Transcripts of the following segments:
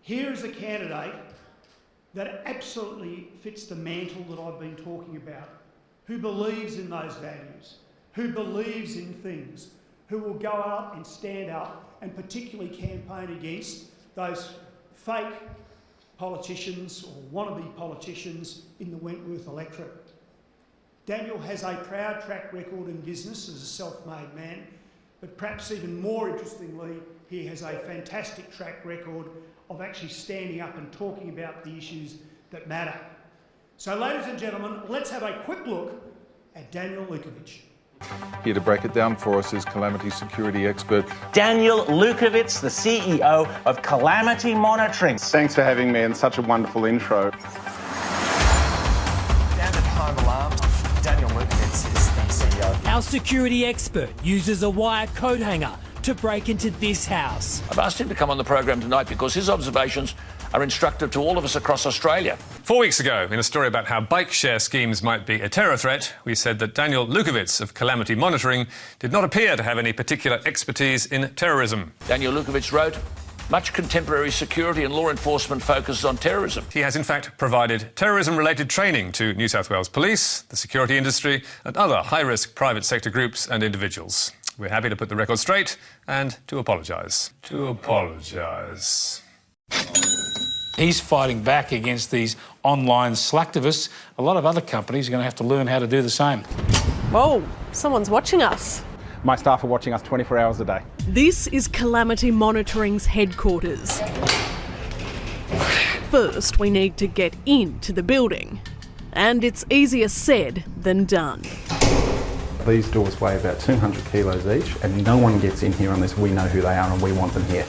here is a candidate that absolutely fits the mantle that I've been talking about, who believes in those values, who believes in things, who will go out and stand up and particularly campaign against those fake politicians or wannabe politicians in the Wentworth electorate. Daniel has a proud track record in business as a self-made man, but perhaps even more interestingly, he has a fantastic track record of actually standing up and talking about the issues that matter. So, ladies and gentlemen, let's have a quick look at Daniel Lukovic. Here to break it down for us is Calamity Security expert Daniel Lukovic, the CEO of Calamity Monitoring. Thanks for having me and such a wonderful intro. Standard home alarms. Daniel Lukovic is the CEO. Our security expert uses a wire coat hanger to break into this house. I've asked him to come on the program tonight because his observations are instructive to all of us across Australia. 4 weeks ago, in a story about how bike share schemes might be a terror threat, we said that Daniel Lukovic of Calamity Monitoring did not appear to have any particular expertise in terrorism. Daniel Lukovic wrote, much contemporary security and law enforcement focuses on terrorism. He has in fact provided terrorism-related training to New South Wales Police, the security industry and other high-risk private sector groups and individuals. We're happy to put the record straight and to apologise. He's fighting back against these online slacktivists. A lot of other companies are going to have to learn how to do the same. Whoa, someone's watching us. My staff are watching us 24 hours a day. This is Calamity Monitoring's headquarters. First, we need to get into the building. And it's easier said than done. These doors weigh about 200 kilos each, and no one gets in here unless we know who they are and we want them here.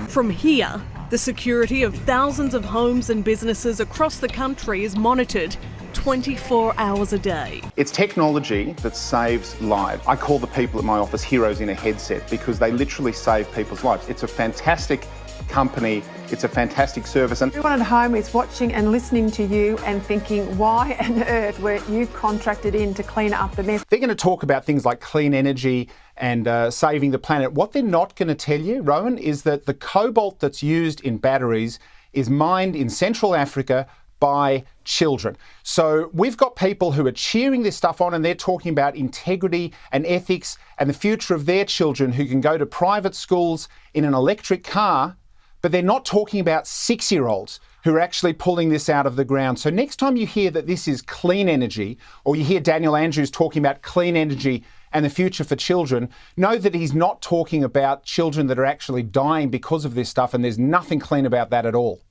From here, the security of thousands of homes and businesses across the country is monitored 24 hours a day. It's technology that saves lives. I call the people at my office heroes in a headset because they literally save people's lives. It's a fantastic company, it's a fantastic service. And everyone at home is watching and listening to you and thinking, why on earth were you contracted in to clean up the mess? They're going to talk about things like clean energy and saving the planet. What they're not going to tell you, Rowan, is that the cobalt that's used in batteries is mined in Central Africa by children. So we've got people who are cheering this stuff on and they're talking about integrity and ethics and the future of their children who can go to private schools in an electric car, but they're not talking about 6-year-olds who are actually pulling this out of the ground. So next time you hear that this is clean energy, or you hear Daniel Andrews talking about clean energy and the future for children, know that he's not talking about children that are actually dying because of this stuff, and there's nothing clean about that at all.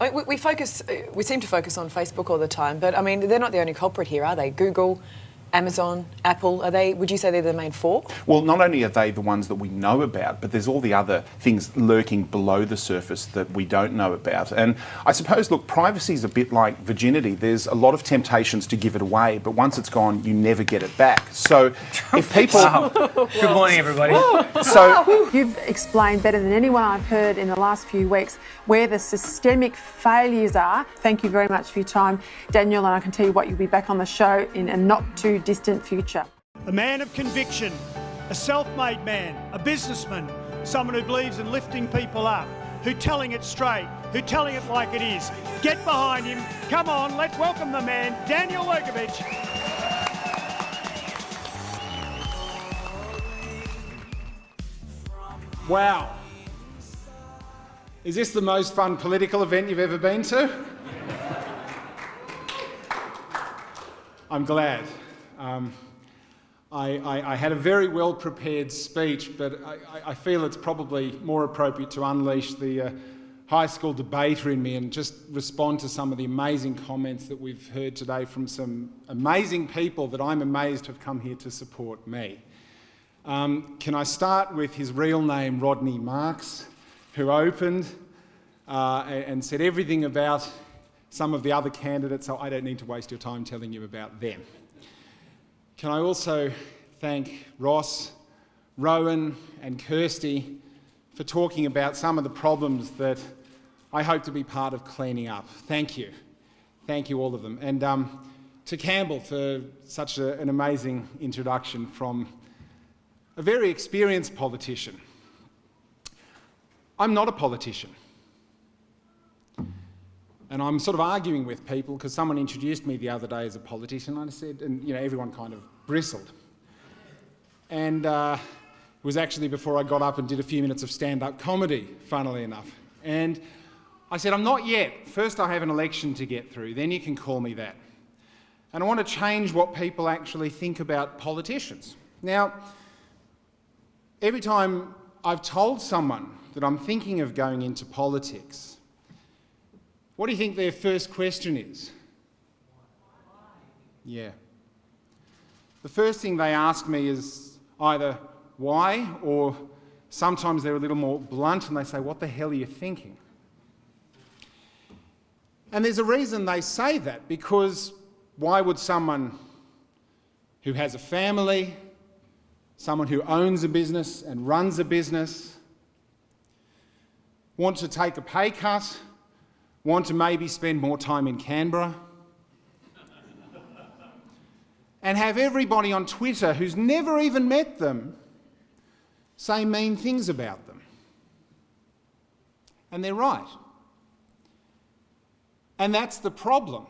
I mean, we seem to focus on Facebook all the time, but I mean, they're not the only culprit here, are they? Google, Amazon, Apple, would you say they're the main four? Well, not only are they the ones that we know about, but there's all the other things lurking below the surface that we don't know about. And I suppose, look, privacy is a bit like virginity. There's a lot of temptations to give it away, but once it's gone, you never get it back. So if people... Good morning, everybody. So you've explained better than anyone I've heard in the last few weeks where the systemic failures are. Thank you very much for your time, Daniel, and I can tell you what, you'll be back on the show in a not too distant future. A man of conviction, a self-made man, a businessman, someone who believes in lifting people up, who telling it straight, who telling it like it is. Get behind him. Come on, let's welcome the man, Daniel Lukovic. Wow. Is this the most fun political event you've ever been to? I'm glad. I had a very well-prepared speech, but I feel it's probably more appropriate to unleash the high school debater in me and just respond to some of the amazing comments that we've heard today from some amazing people that I'm amazed have come here to support me. Can I start with his real name, Rodney Marks, who opened and said everything about some of the other candidates, so I don't need to waste your time telling you about them. Can I also thank Ross, Rowan and Kirsty for talking about some of the problems that I hope to be part of cleaning up. Thank you. Thank you, all of them. And to Campbell for such an amazing introduction from a very experienced politician. I'm not a politician. And I'm sort of arguing with people because someone introduced me the other day as a politician. I said, and everyone kind of bristled. And it was actually before I got up and did a few minutes of stand-up comedy, funnily enough. And I said, I'm not yet. First I have an election to get through, then you can call me that. And I want to change what people actually think about politicians. Now, every time I've told someone that I'm thinking of going into politics, what do you think their first question is? Yeah. The first thing they ask me is either why, or sometimes they're a little more blunt and they say, what the hell are you thinking? And there's a reason they say that, because why would someone who has a family, someone who owns a business and runs a business, want to take a pay cut, want to maybe spend more time in Canberra, and have everybody on Twitter who's never even met them say mean things about them? And they're right. And that's the problem.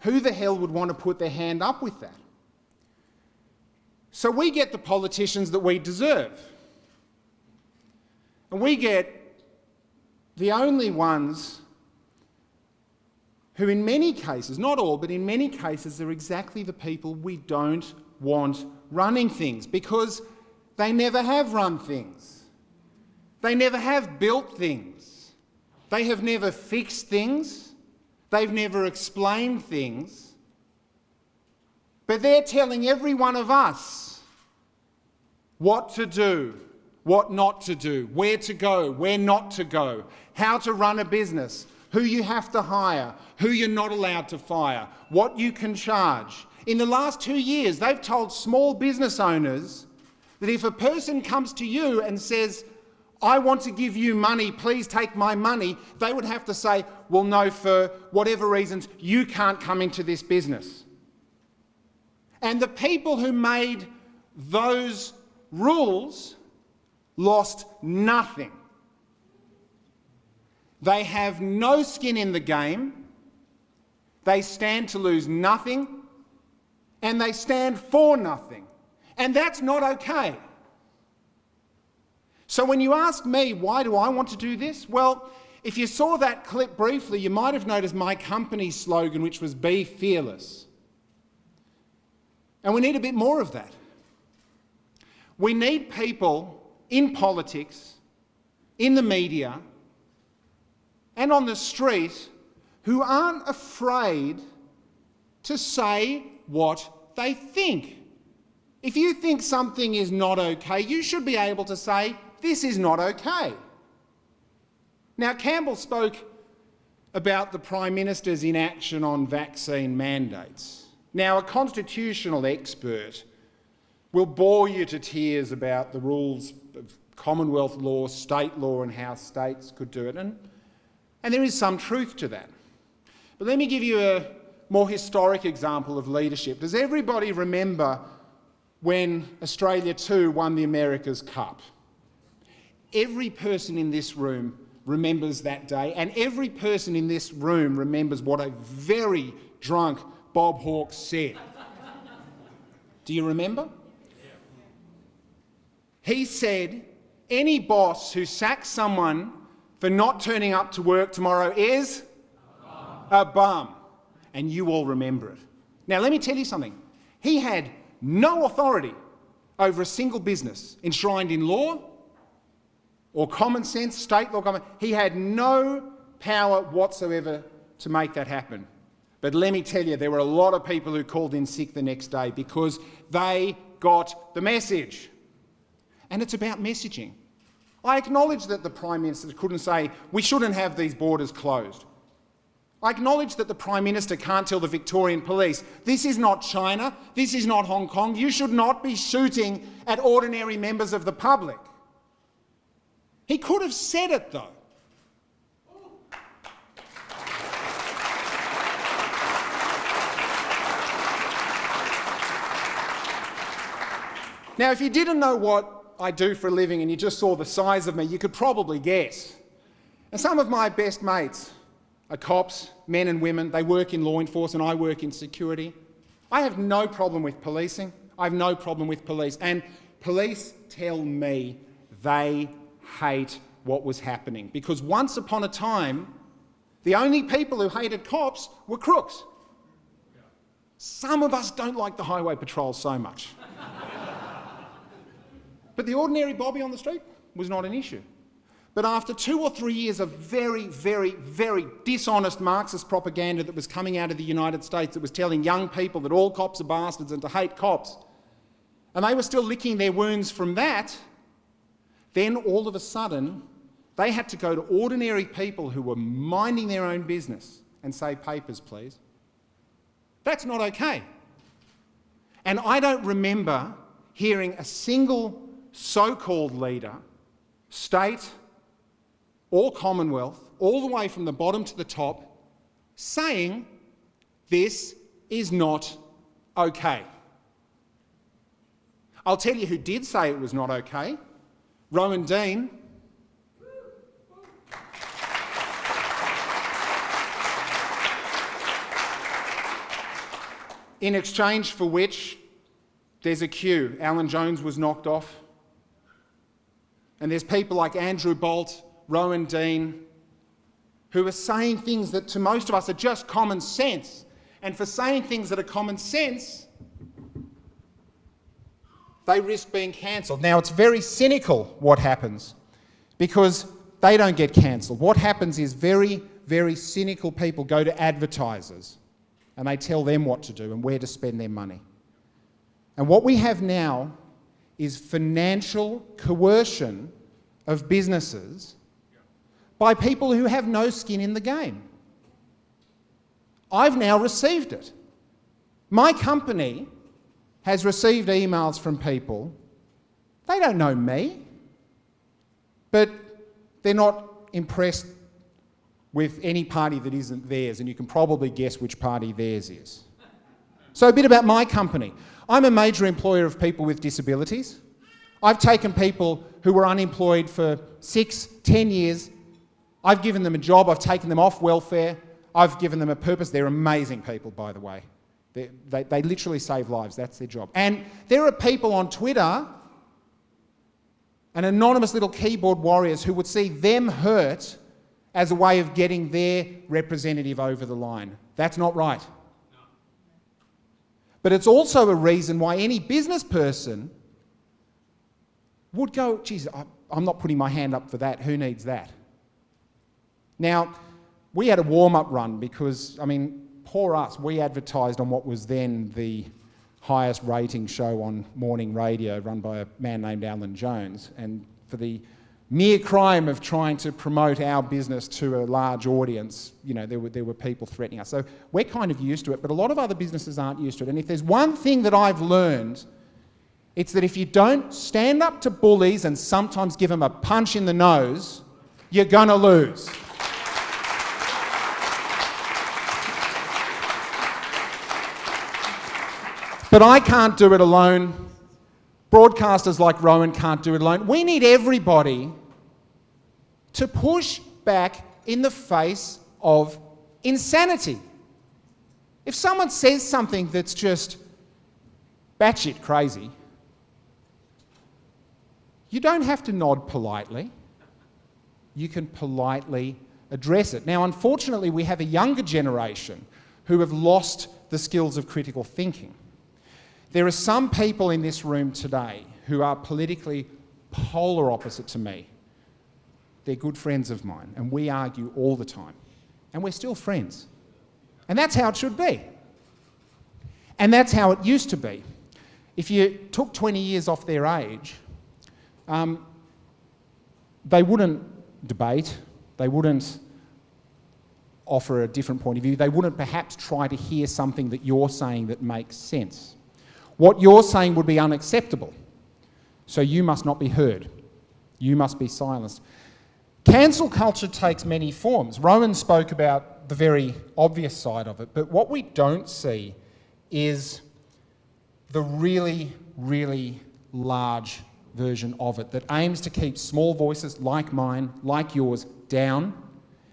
Who the hell would want to put their hand up with that? So we get the politicians that we deserve. And we get the only ones who in many cases, not all, but in many cases are exactly the people we don't want running things, because they never have run things. They never have built things. They have never fixed things. They've never explained things. But they're telling every one of us what to do, what not to do, where to go, where not to go, how to run a business, who you have to hire, who you're not allowed to fire, what you can charge. In the last 2 years, they've told small business owners that if a person comes to you and says, I want to give you money, please take my money, they would have to say, well, no, for whatever reasons, you can't come into this business. And the people who made those rules lost nothing. They have no skin in the game, they stand to lose nothing, and they stand for nothing. And that's not okay. So when you ask me, why do I want to do this? Well, if you saw that clip briefly, you might have noticed my company's slogan, which was Be Fearless. And we need a bit more of that. We need people in politics, in the media, and on the street who aren't afraid to say what they think. If you think something is not okay, you should be able to say, this is not okay. Now, Campbell spoke about the Prime Minister's inaction on vaccine mandates. Now, a constitutional expert will bore you to tears about the rules of Commonwealth law, state law, and how states could do it. And there is some truth to that. But let me give you a more historic example of leadership. Does everybody remember when Australia 2 won the America's Cup? Every person in this room remembers that day, and every person in this room remembers what a very drunk Bob Hawke said. Do you remember? He said, any boss who sacks someone for not turning up to work tomorrow is a bum. And you all remember it. Now, let me tell you something. He had no authority over a single business enshrined in law or common sense, state law. He had no power whatsoever to make that happen. But let me tell you, there were a lot of people who called in sick the next day because they got the message. And it's about messaging. I acknowledge that the Prime Minister couldn't say, we shouldn't have these borders closed. I acknowledge that the Prime Minister can't tell the Victorian Police, this is not China, this is not Hong Kong, you should not be shooting at ordinary members of the public. He could have said it, though. Now, if you didn't know what I do for a living and you just saw the size of me, you could probably guess. And some of my best mates are cops, men and women. They work in law enforcement, I work in security. I have no problem with policing. I have no problem with police. And police tell me they hate what was happening. Because once upon a time, the only people who hated cops were crooks. Some of us don't like the highway patrol so much. But the ordinary Bobby on the street was not an issue. But after 2 or 3 years of very, very, very dishonest Marxist propaganda that was coming out of the United States that was telling young people that all cops are bastards and to hate cops, and they were still licking their wounds from that, then all of a sudden they had to go to ordinary people who were minding their own business and say, papers, please. That's not okay. And I don't remember hearing a single so-called leader, state or Commonwealth, all the way from the bottom to the top, saying this is not okay. I'll tell you who did say it was not okay. Rowan Dean. In exchange for which there's a queue. Alan Jones was knocked off. And there's people like Andrew Bolt, Rowan Dean, who are saying things that to most of us are just common sense. And for saying things that are common sense, they risk being cancelled. Now, it's very cynical what happens because they don't get cancelled. What happens is very, very cynical people go to advertisers and they tell them what to do and where to spend their money. And what we have now is financial coercion of businesses by people who have no skin in the game. I've now received it. My company has received emails from people, they don't know me, but they're not impressed with any party that isn't theirs, and you can probably guess which party theirs is. So a bit about my company. I'm a major employer of people with disabilities. I've taken people who were unemployed for 6, 10 years. I've given them a job, I've taken them off welfare, I've given them a purpose. They're amazing people, by the way. They literally save lives, that's their job. And there are people on Twitter, and anonymous little keyboard warriors who would see them hurt as a way of getting their representative over the line. That's not right. But it's also a reason why any business person would go, geez, I'm not putting my hand up for that, who needs that? Now, we had a warm-up run because, I mean, poor us, we advertised on what was then the highest rating show on morning radio run by a man named Alan Jones, and for the mere crime of trying to promote our business to a large audience, you know, there were people threatening us. So we're kind of used to it, but a lot of other businesses aren't used to it. And if there's one thing that I've learned, it's that if you don't stand up to bullies and sometimes give them a punch in the nose, you're gonna lose. But I can't do it alone. Broadcasters like Rowan can't do it alone. We need everybody to push back in the face of insanity. If someone says something that's just batshit crazy, you don't have to nod politely. You can politely address it. Now, unfortunately, we have a younger generation who have lost the skills of critical thinking. There are some people in this room today who are politically polar opposite to me. They're good friends of mine, and we argue all the time. And we're still friends. And that's how it should be. And that's how it used to be. If you took 20 years off their age, they wouldn't debate, they wouldn't offer a different point of view, they wouldn't perhaps try to hear something that you're saying that makes sense. What you're saying would be unacceptable, so you must not be heard. You must be silenced. Cancel culture takes many forms. Rowan spoke about the very obvious side of it, but what we don't see is the really, really large version of it that aims to keep small voices like mine, like yours, down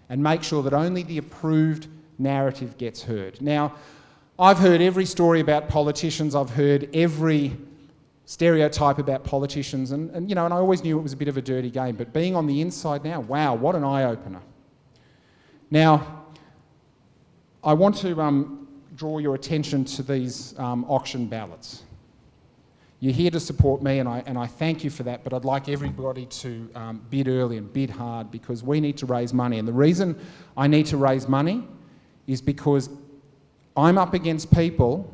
and make sure that only the approved narrative gets heard. Now, I've heard every story about politicians, I've heard every stereotype about politicians, and I always knew it was a bit of a dirty game, but being on the inside now, wow, what an eye-opener. Now, I want to draw your attention to these auction ballots. You're here to support me, and I thank you for that, but I'd like everybody to bid early and bid hard, because we need to raise money. And the reason I need to raise money is because I'm up against people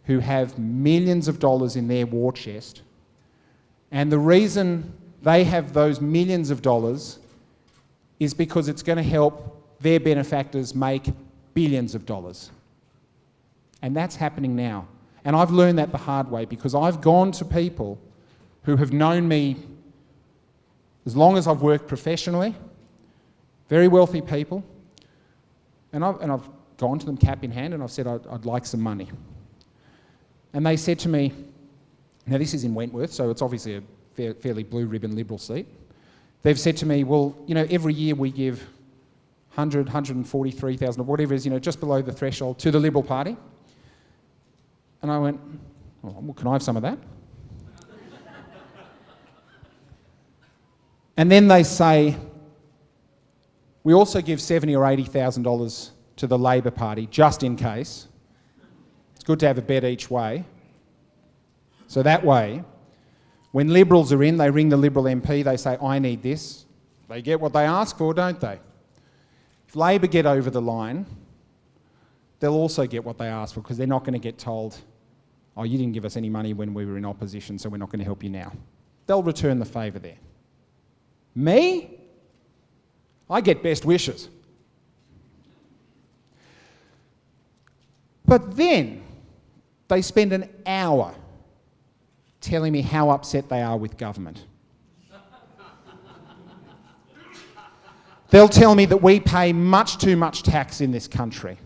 who have millions of dollars in their war chest, and the reason they have those millions of dollars is because it's going to help their benefactors make billions of dollars. And that's happening now. And I've learned that the hard way, because I've gone to people who have known me as long as I've worked professionally, very wealthy people, and I've gone to them cap in hand and I've said I'd like some money. And they said to me, now this is in Wentworth, so it's obviously a fairly blue ribbon Liberal seat. They've said to me, well, every year we give 100, 143,000 or whatever it is, just below the threshold to the Liberal Party. And I went, well, can I have some of that? And then they say, we also give $70,000 or $80,000 to the Labor Party, just in case. It's good to have a bet each way. So that way, when Liberals are in, they ring the Liberal MP, they say, I need this. They get what they ask for, don't they? If Labor get over the line, they'll also get what they ask for, because they're not going to get told, oh, you didn't give us any money when we were in opposition, so we're not going to help you now. They'll return the favour there. Me? I get best wishes. But then they spend an hour telling me how upset they are with government. They'll tell me that we pay much too much tax in this country.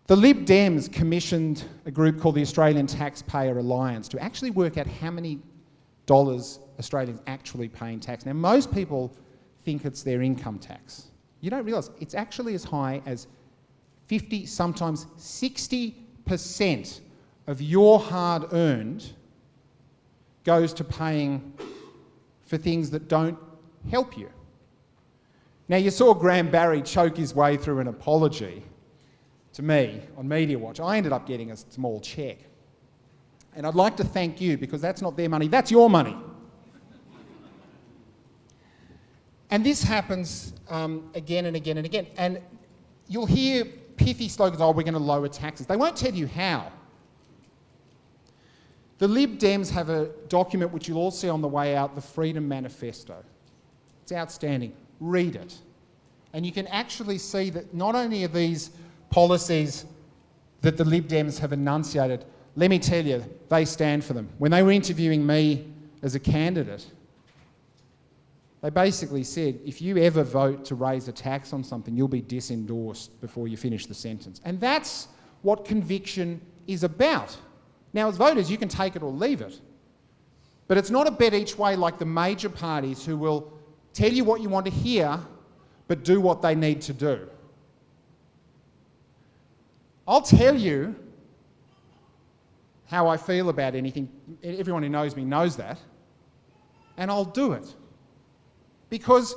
The Lib Dems commissioned a group called the Australian Taxpayer Alliance to actually work out how many dollars Australians actually pay in tax. Now, most people think it's their income tax. You don't realise it's actually as high as 50, sometimes 60% of your hard-earned goes to paying for things that don't help you. Now, you saw Graham Barry choke his way through an apology to me on Media Watch. I ended up getting a small cheque. And I'd like to thank you, because that's not their money, that's your money. And this happens again and again and again. And you'll hear pithy slogans, oh, we're going to lower taxes. They won't tell you how. The Lib Dems have a document which you'll all see on the way out, the Freedom Manifesto. It's outstanding. Read it. And you can actually see that not only are these policies that the Lib Dems have enunciated, let me tell you, they stand for them. When they were interviewing me as a candidate, they basically said, if you ever vote to raise a tax on something, you'll be disendorsed before you finish the sentence. And that's what conviction is about. Now, as voters, you can take it or leave it. But it's not a bet each way like the major parties who will tell you what you want to hear, but do what they need to do. I'll tell you how I feel about anything. Everyone who knows me knows that. And I'll do it. Because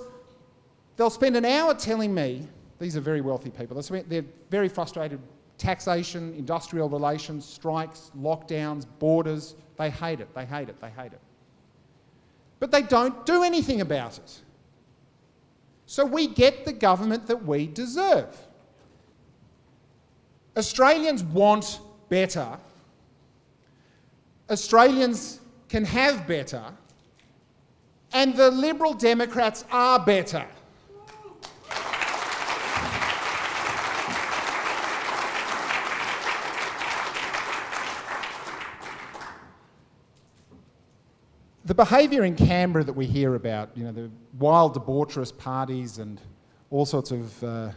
they'll spend an hour telling me, these are very wealthy people, they're very frustrated. Taxation, industrial relations, strikes, lockdowns, borders, they hate it, they hate it, they hate it. But they don't do anything about it. So we get the government that we deserve. Australians want better. Australians can have better. And the Liberal Democrats are better. The behaviour in Canberra that we hear about, the wild debaucherous parties and all sorts of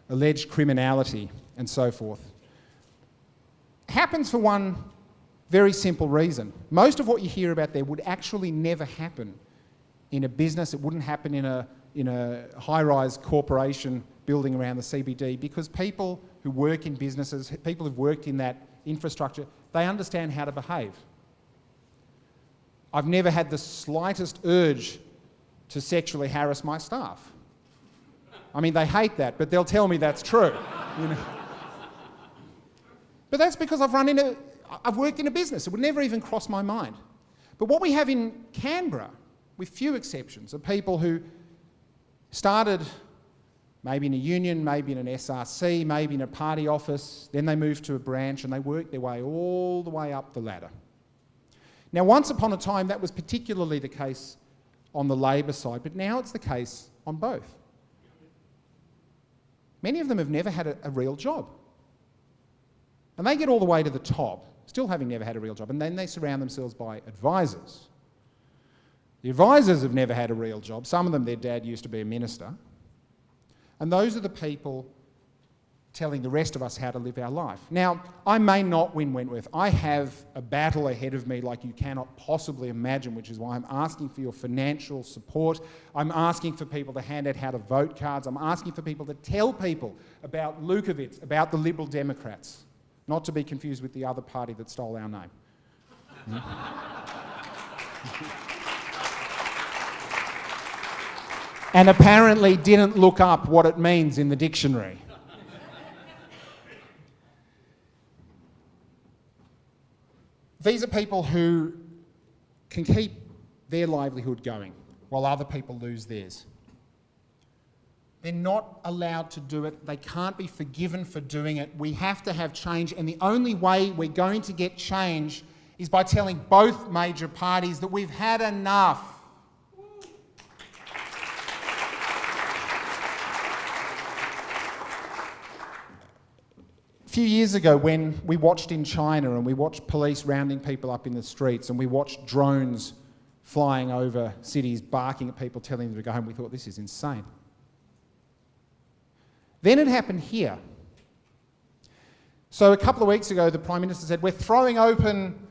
alleged criminality and so forth, happens for one Very simple reason. Most of what you hear about there would actually never happen in a business. It wouldn't happen in a high-rise corporation building around the CBD, because people who work in businesses, people who've worked in that infrastructure, they understand how to behave. I've never had the slightest urge to sexually harass my staff. I mean, they hate that, but they'll tell me that's true. You know? But that's because I've worked in a business. It would never even cross my mind. But what we have in Canberra, with few exceptions, are people who started maybe in a union, maybe in an SRC, maybe in a party office, then they moved to a branch and they worked their way all the way up the ladder. Now, once upon a time, that was particularly the case on the Labor side, but now it's the case on both. Many of them have never had a real job. And they get all the way to the top, still having never had a real job, and then they surround themselves by advisors. The advisors have never had a real job. Some of them, their dad used to be a minister. And those are the people telling the rest of us how to live our life. Now, I may not win Wentworth. I have a battle ahead of me like you cannot possibly imagine, which is why I'm asking for your financial support. I'm asking for people to hand out how to vote cards. I'm asking for people to tell people about Lukavitz, about the Liberal Democrats, not to be confused with the other party that stole our name. And apparently didn't look up what it means in the dictionary. These are people who can keep their livelihood going while other people lose theirs. They're not allowed to do it. They can't be forgiven for doing it. We have to have change, and the only way we're going to get change is by telling both major parties that we've had enough. A few years ago, when we watched in China and we watched police rounding people up in the streets and we watched drones flying over cities barking at people telling them to go home, we thought, this is insane. Then it happened here. So a couple of weeks ago, the Prime Minister said, we're throwing open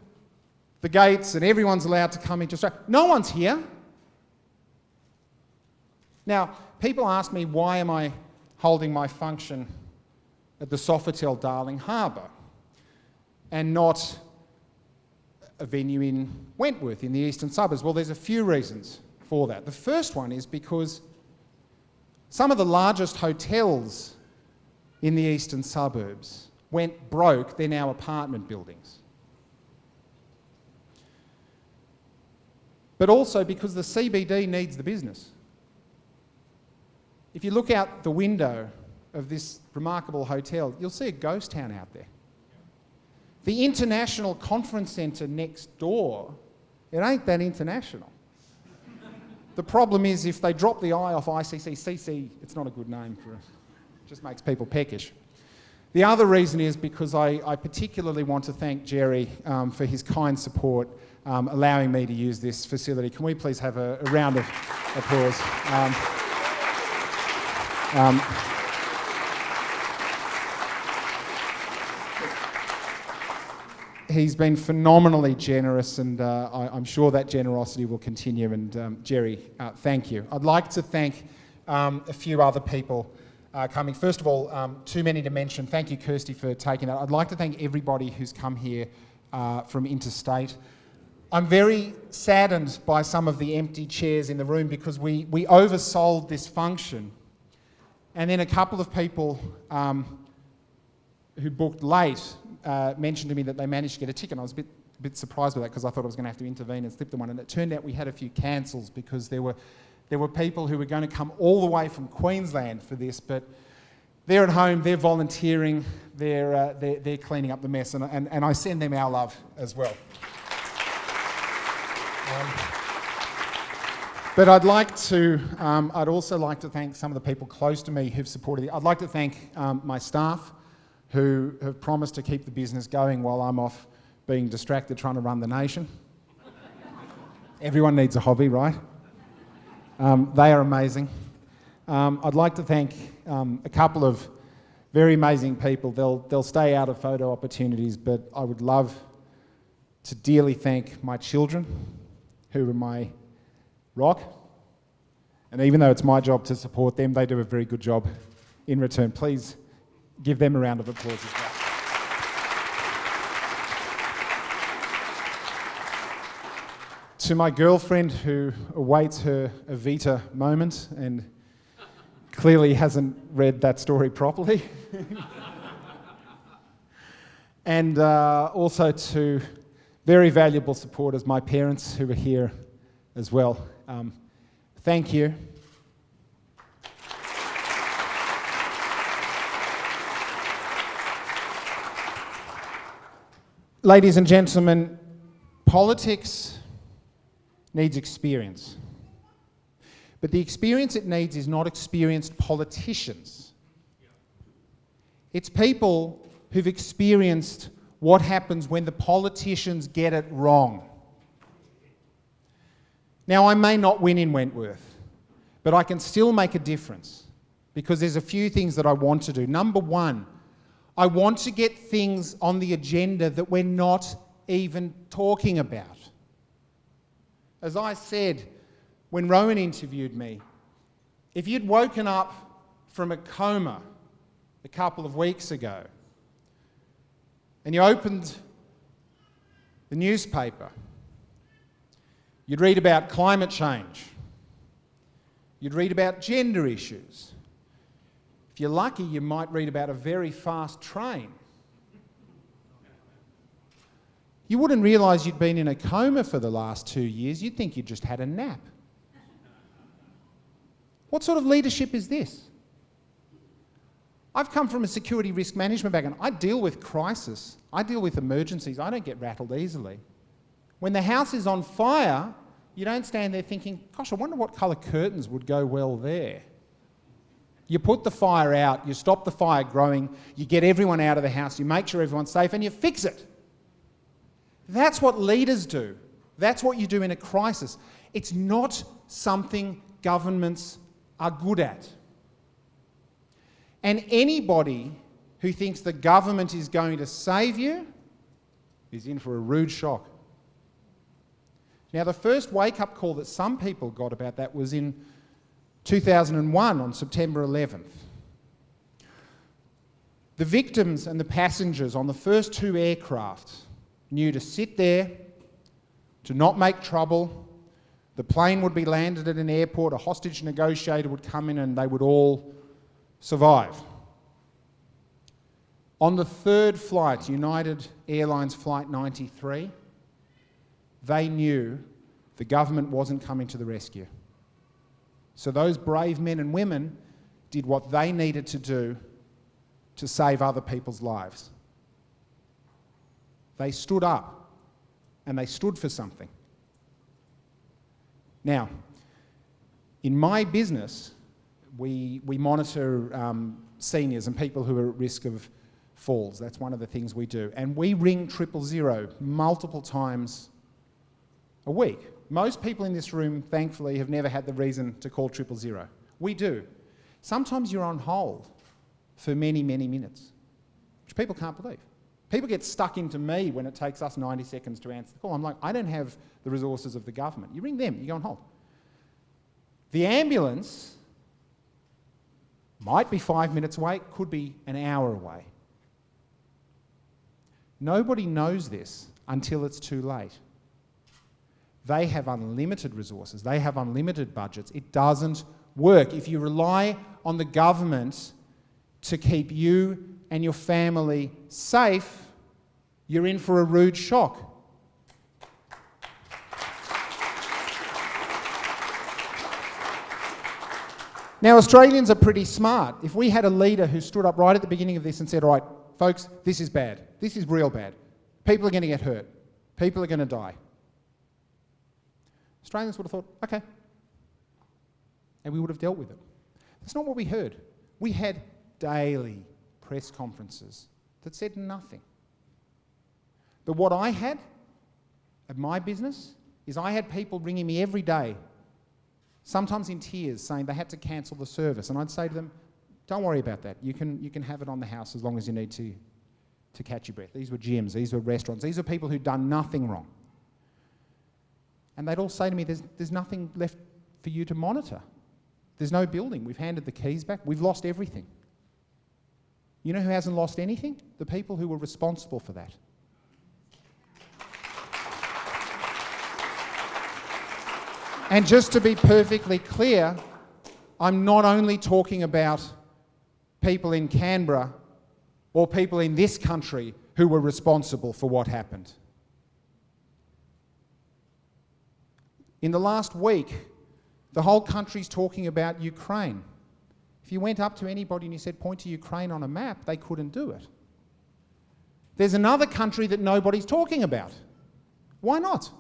the gates and everyone's allowed to come into Australia. No one's here. Now, people ask me, why am I holding my function at the Sofitel Darling Harbour and not a venue in Wentworth in the eastern suburbs? Well, there's a few reasons for that. The first one is because some of the largest hotels in the eastern suburbs went broke. They're now apartment buildings. But also because the CBD needs the business. If you look out the window of this remarkable hotel, you'll see a ghost town out there. The International Conference Centre next door, it ain't that international. The problem is if they drop the I off ICC, CC, it's not a good name for it. It just makes people peckish. The other reason is because I particularly want to thank Jerry for his kind support, allowing me to use this facility. Can we please have a round of applause? He's been phenomenally generous, and I'm sure that generosity will continue. And Jerry, thank you. I'd like to thank a few other people coming. First of all, too many to mention. Thank you, Kirsty, for taking that. I'd like to thank everybody who's come here from interstate. I'm very saddened by some of the empty chairs in the room because we oversold this function. And then a couple of people who booked late mentioned to me that they managed to get a ticket. And I was a bit surprised by that because I thought I was going to have to intervene and slip them one. And it turned out we had a few cancels because there were people who were going to come all the way from Queensland for this, but they're at home, they're volunteering, they're cleaning up the mess, and I send them our love as well. But I'd also like to thank some of the people close to me who've supported it. I'd like to thank my staff who have promised to keep the business going while I'm off being distracted trying to run the nation. Everyone needs a hobby, right? They are amazing. I'd like to thank a couple of very amazing people. They'll stay out of photo opportunities, but I would love to dearly thank my children, who are my rock. And even though it's my job to support them, they do a very good job in return. Please give them a round of applause as well. To my girlfriend, who awaits her Evita moment and clearly hasn't read that story properly. And also to very valuable supporters, my parents, who are here as well. Thank you. Ladies and gentlemen, politics needs experience. But the experience it needs is not experienced politicians. It's people who've experienced what happens when the politicians get it wrong. Now, I may not win in Wentworth, but I can still make a difference because there's a few things that I want to do. Number one, I want to get things on the agenda that we're not even talking about. As I said when Rowan interviewed me, if you'd woken up from a coma a couple of weeks ago and you opened the newspaper, you'd read about climate change. You'd read about gender issues. If you're lucky, you might read about a very fast train. You wouldn't realise you'd been in a coma for the last 2 years. You'd think you'd just had a nap. What sort of leadership is this? I've come from a security risk management background. I deal with crisis. I deal with emergencies. I don't get rattled easily. When the house is on fire, you don't stand there thinking, gosh, I wonder what colour curtains would go well there. You put the fire out, you stop the fire growing, you get everyone out of the house, you make sure everyone's safe, and you fix it. That's what leaders do. That's what you do in a crisis. It's not something governments are good at. And anybody who thinks the government is going to save you is in for a rude shock. Now, the first wake-up call that some people got about that was in 2001 on September 11th. The victims and the passengers on the first 2 aircraft knew to sit there, to not make trouble. The plane would be landed at an airport, a hostage negotiator would come in and they would all survive. On the third flight, United Airlines Flight 93, they knew the government wasn't coming to the rescue. So those brave men and women did what they needed to do to save other people's lives. They stood up and they stood for something. Now, in my business, we monitor seniors and people who are at risk of falls. That's one of the things we do. And we ring 000 multiple times a week. Most people in this room, thankfully, have never had the reason to call 000. We do. Sometimes you're on hold for many, many minutes, which people can't believe. People get stuck into me when it takes us 90 seconds to answer the call. I'm like, I don't have the resources of the government. You ring them, you go on hold. The ambulance might be 5 minutes away, could be an hour away. Nobody knows this until it's too late. They have unlimited resources. They have unlimited budgets. It doesn't work. If you rely on the government to keep you and your family safe, you're in for a rude shock. Now, Australians are pretty smart. If we had a leader who stood up right at the beginning of this and said, all right, folks, this is bad. This is real bad. People are going to get hurt. People are going to die. Australians would have thought, okay. And we would have dealt with it. That's not what we heard. We had daily press conferences that said nothing. But what I had at my business is I had people ringing me every day, sometimes in tears, saying they had to cancel the service. And I'd say to them, don't worry about that. You can have it on the house as long as you need to to catch your breath. These were gyms, these were restaurants, these were people who'd done nothing wrong. And they'd all say to me, there's nothing left for you to monitor. There's no building. We've handed the keys back. We've lost everything. You know who hasn't lost anything? The people who were responsible for that. And just to be perfectly clear, I'm not only talking about people in Canberra or people in this country who were responsible for what happened. In the last week, the whole country's talking about Ukraine. If you went up to anybody and you said, point to Ukraine on a map, they couldn't do it. There's another country that nobody's talking about. Why not?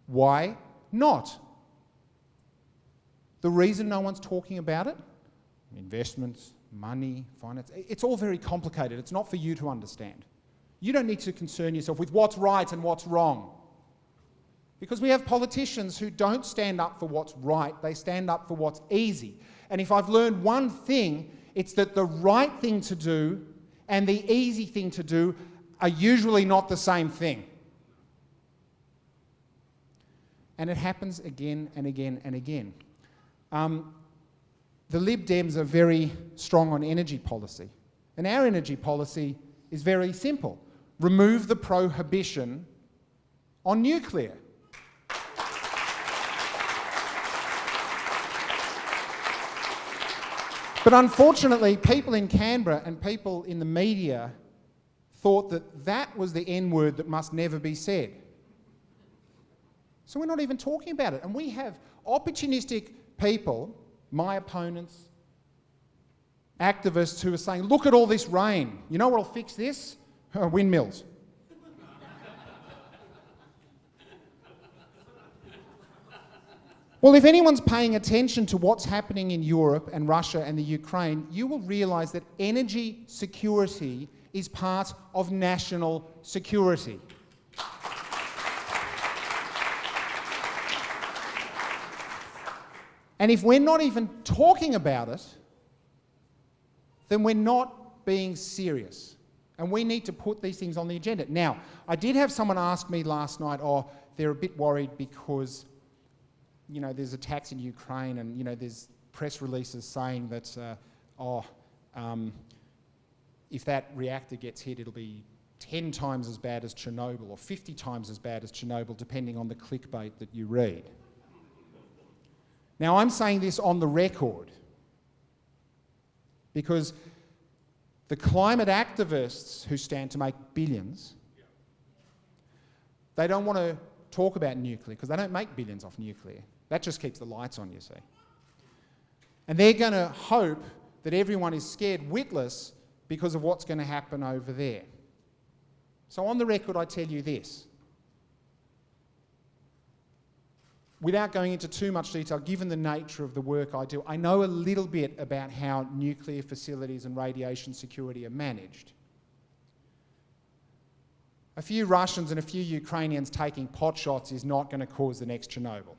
Why not? The reason no one's talking about it? Investments, money, finance, it's all very complicated. It's not for you to understand. You don't need to concern yourself with what's right and what's wrong. Because we have politicians who don't stand up for what's right, they stand up for what's easy. And if I've learned one thing, it's that the right thing to do and the easy thing to do are usually not the same thing. And it happens again and again and again. The Lib Dems are very strong on energy policy. And our energy policy is very simple. Remove the prohibition on nuclear. But unfortunately, people in Canberra and people in the media thought that that was the N-word that must never be said. So we're not even talking about it. And we have opportunistic people, my opponents, activists who are saying, look at all this rain. You know what'll fix this? Windmills. Well, if anyone's paying attention to what's happening in Europe and Russia and the Ukraine, you will realise that energy security is part of national security. And if we're not even talking about it, then we're not being serious. And we need to put these things on the agenda. Now, I did have someone ask me last night, they're a bit worried because there's attacks in Ukraine and, there's press releases saying that, if that reactor gets hit, it'll be 10 times as bad as Chernobyl or 50 times as bad as Chernobyl, depending on the clickbait that you read. Now, I'm saying this on the record because the climate activists who stand to make billions, they don't want to talk about nuclear because they don't make billions off nuclear. That just keeps the lights on, you see. And they're going to hope that everyone is scared witless because of what's going to happen over there. So on the record, I tell you this. Without going into too much detail, given the nature of the work I do, I know a little bit about how nuclear facilities and radiation security are managed. A few Russians and a few Ukrainians taking pot shots is not going to cause the next Chernobyl.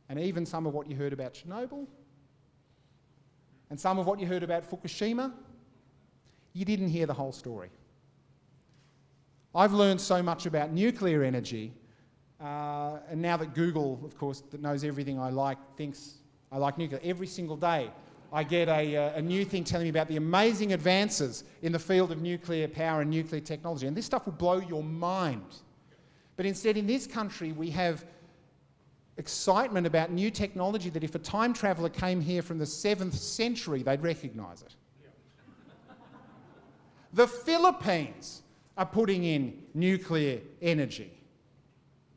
And even some of what you heard about Chernobyl and some of what you heard about Fukushima, you didn't hear the whole story. I've learned so much about nuclear energy, and now that Google, of course, that knows everything I like, thinks I like nuclear. Every single day I get a new thing telling me about the amazing advances in the field of nuclear power and nuclear technology. And this stuff will blow your mind. But instead, in this country, we have excitement about new technology that if a time traveller came here from the 7th century, they'd recognise it. The Philippines are putting in nuclear energy.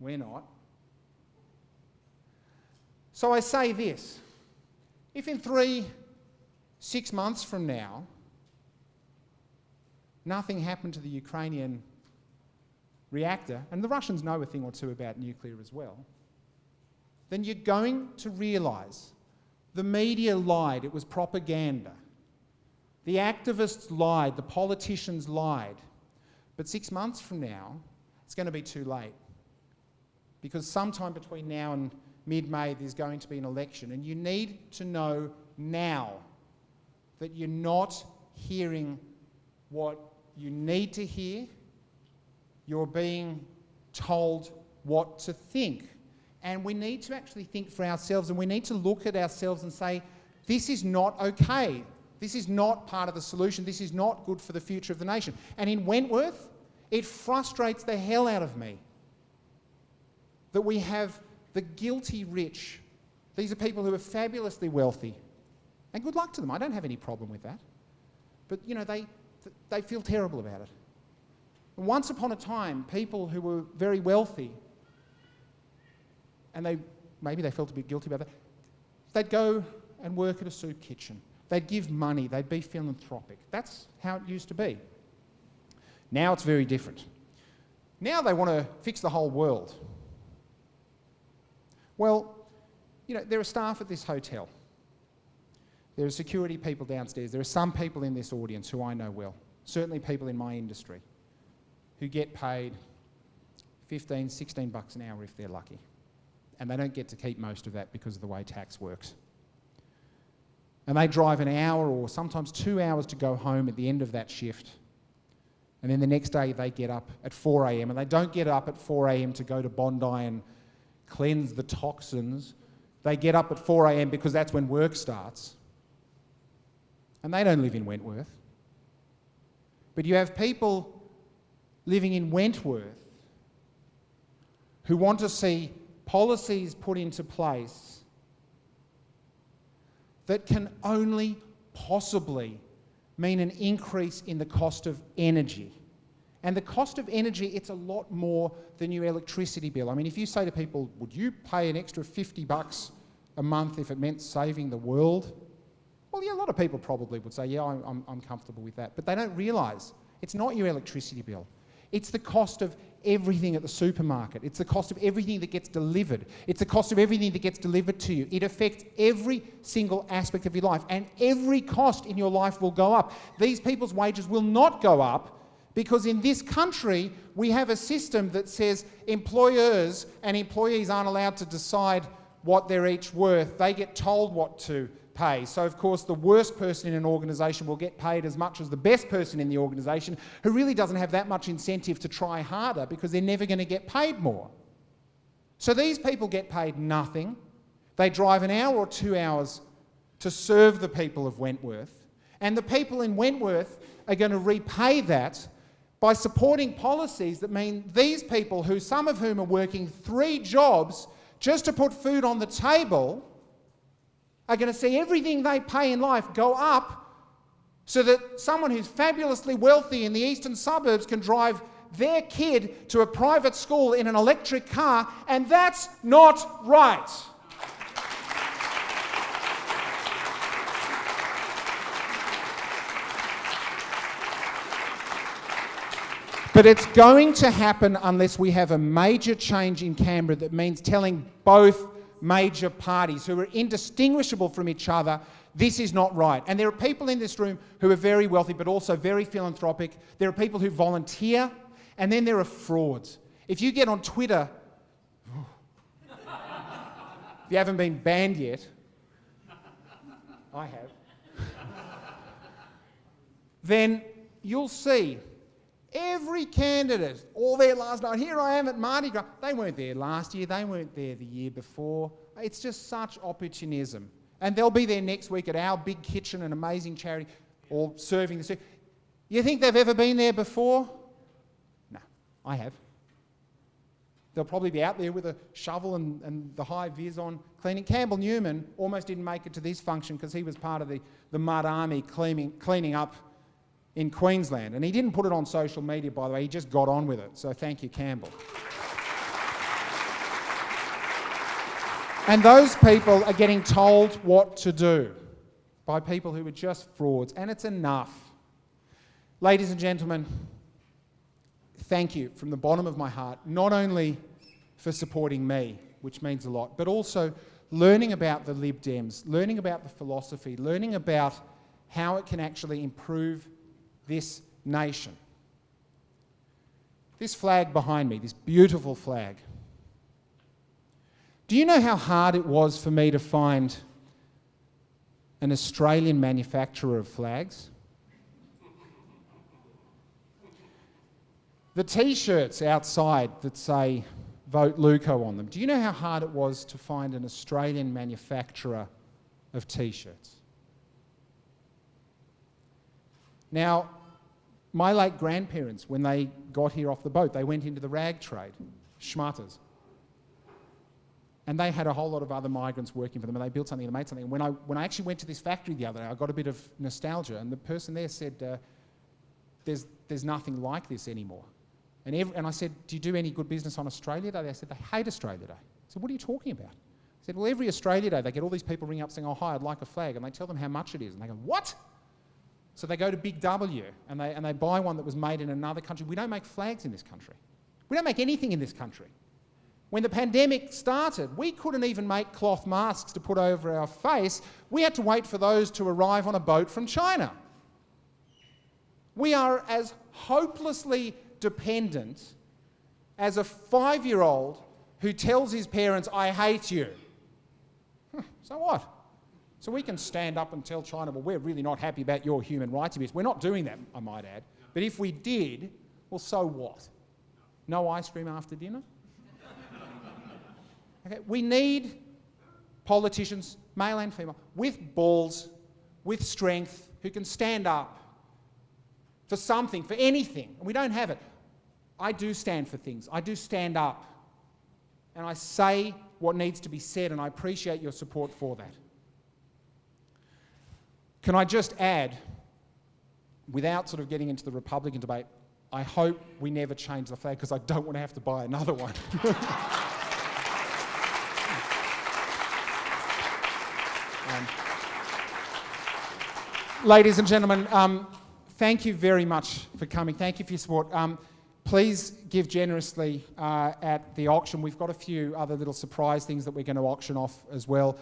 We're not. So I say this. If in 6 months from now, nothing happened to the Ukrainian reactor, and the Russians know a thing or two about nuclear as well, then you're going to realise the media lied, it was propaganda. The activists lied, the politicians lied. But 6 months from now, it's going to be too late. Because sometime between now and mid-May, there's going to be an election. And you need to know now that you're not hearing what you need to hear. You're being told what to think. And we need to actually think for ourselves, and we need to look at ourselves and say, this is not okay. This is not part of the solution. This is not good for the future of the nation. And in Wentworth, it frustrates the hell out of me that we have the guilty rich. These are people who are fabulously wealthy. And good luck to them. I don't have any problem with that. But, you know, they feel terrible about it. And once upon a time, people who were very wealthy, and maybe they felt a bit guilty about that, they'd go and work at a soup kitchen. They'd give money. They'd be philanthropic. That's how it used to be. Now it's very different. Now they want to fix the whole world. Well, you know, there are staff at this hotel. There are security people downstairs. There are some people in this audience who I know well, certainly people in my industry, who get paid $15, $16 an hour if they're lucky. And they don't get to keep most of that because of the way tax works. And they drive an hour or sometimes 2 hours to go home at the end of that shift. And then the next day they get up at 4 a.m. and they don't get up at 4 a.m. to go to Bondi and cleanse the toxins. They get up at 4 a.m. because that's when work starts. And they don't live in Wentworth. But you have people living in Wentworth who want to see policies put into place that can only possibly mean an increase in the cost of energy. And the cost of energy, it's a lot more than your electricity bill. I mean, if you say to people, would you pay an extra $50 a month if it meant saving the world? Well, yeah, a lot of people probably would say, yeah, I'm comfortable with that. But they don't realise it's not your electricity bill. It's the cost of everything at the supermarket. It's the cost of everything that gets delivered. It's the cost of everything that gets delivered to you. It affects every single aspect of your life, and every cost in your life will go up. These people's wages will not go up because in this country we have a system that says employers and employees aren't allowed to decide what they're each worth. They get told what to pay. So, of course, the worst person in an organisation will get paid as much as the best person in the organisation, who really doesn't have that much incentive to try harder because they're never going to get paid more. So these people get paid nothing. They drive an hour or 2 hours to serve the people of Wentworth. And the people in Wentworth are going to repay that by supporting policies that mean these people, who some of whom are working 3 jobs just to put food on the table, are going to see everything they pay in life go up so that someone who's fabulously wealthy in the eastern suburbs can drive their kid to a private school in an electric car, and that's not right. But it's going to happen unless we have a major change in Canberra that means telling both major parties who are indistinguishable from each other, this is not right. And there are people in this room who are very wealthy but also very philanthropic. There are people who volunteer, and then there are frauds. If you get on Twitter, if you haven't been banned yet, I have, then you'll see every candidate, all there last night. Here I am at Mardi Gras. They weren't there last year. They weren't there the year before. It's just such opportunism. And they'll be there next week at our big kitchen, an amazing charity, all serving the soup. You think they've ever been there before? No, I have. They'll probably be out there with a shovel and the high vis on cleaning. Campbell Newman almost didn't make it to this function because he was part of the mud army cleaning up in Queensland. And he didn't put it on social media, by the way. He just got on with it. So thank you, Campbell. And those people are getting told what to do by people who are just frauds. And it's enough. Ladies and gentlemen, thank you from the bottom of my heart, not only for supporting me, which means a lot, but also learning about the Lib Dems, learning about the philosophy, learning about how it can actually improve this nation. This flag behind me, this beautiful flag. Do you know how hard it was for me to find an Australian manufacturer of flags? The T-shirts outside that say Vote Luco on them. Do you know how hard it was to find an Australian manufacturer of T-shirts? Now, my late grandparents, when they got here off the boat, they went into the rag trade, schmutters. And they had a whole lot of other migrants working for them, and they built something and made something. And when I actually went to this factory the other day, I got a bit of nostalgia, and the person there said, there's nothing like this anymore. And I said, do you do any good business on Australia Day? They said, they hate Australia Day. I said, what are you talking about? I said, well, every Australia Day, they get all these people ring up saying, oh, hi, I'd like a flag. And they tell them how much it is. And they go, what? So they go to Big W, and they buy one that was made in another country. We don't make flags in this country. We don't make anything in this country. When the pandemic started, we couldn't even make cloth masks to put over our face. We had to wait for those to arrive on a boat from China. We are as hopelessly dependent as a 5-year-old who tells his parents, I hate you. So what? So we can stand up and tell China, well, we're really not happy about your human rights abuse. We're not doing that, I might add. But if we did, well, so what? No ice cream after dinner? Okay, we need politicians, male and female, with balls, with strength, who can stand up for something, for anything. And we don't have it. I do stand for things. I do stand up. And I say what needs to be said, and I appreciate your support for that. Can I just add, without sort of getting into the Republican debate, I hope we never change the flag, because I don't want to have to buy another one. Ladies and gentlemen, thank you very much for coming. Thank you for your support. Please give generously at the auction. We've got a few other little surprise things that we're going to auction off as well.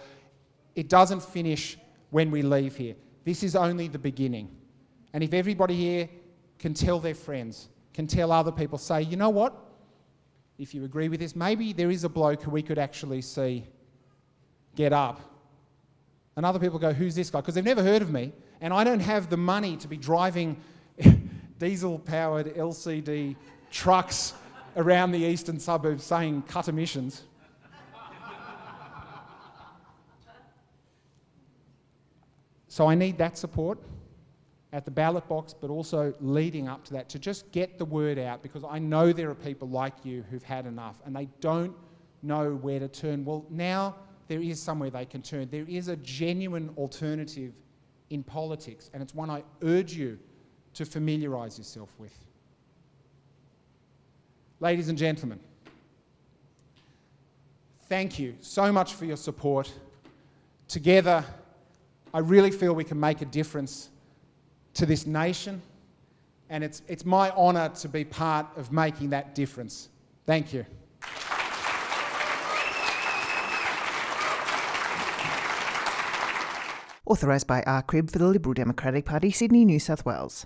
It doesn't finish when we leave here. This is only the beginning. And if everybody here can tell their friends, can tell other people, say, you know what? If you agree with this, maybe there is a bloke who we could actually see get up. And other people go, who's this guy? Because they've never heard of me. And I don't have the money to be driving diesel-powered LCD trucks around the eastern suburbs saying cut emissions. So I need that support at the ballot box, but also leading up to that, to just get the word out, because I know there are people like you who've had enough and they don't know where to turn. Well, now there is somewhere they can turn. There is a genuine alternative in politics, and it's one I urge you to familiarise yourself with. Ladies and gentlemen, thank you so much for your support. Together, I really feel we can make a difference to this nation, and it's my honour to be part of making that difference. Thank you. Authorised by R. Cribb for the Liberal Democratic Party, Sydney, New South Wales.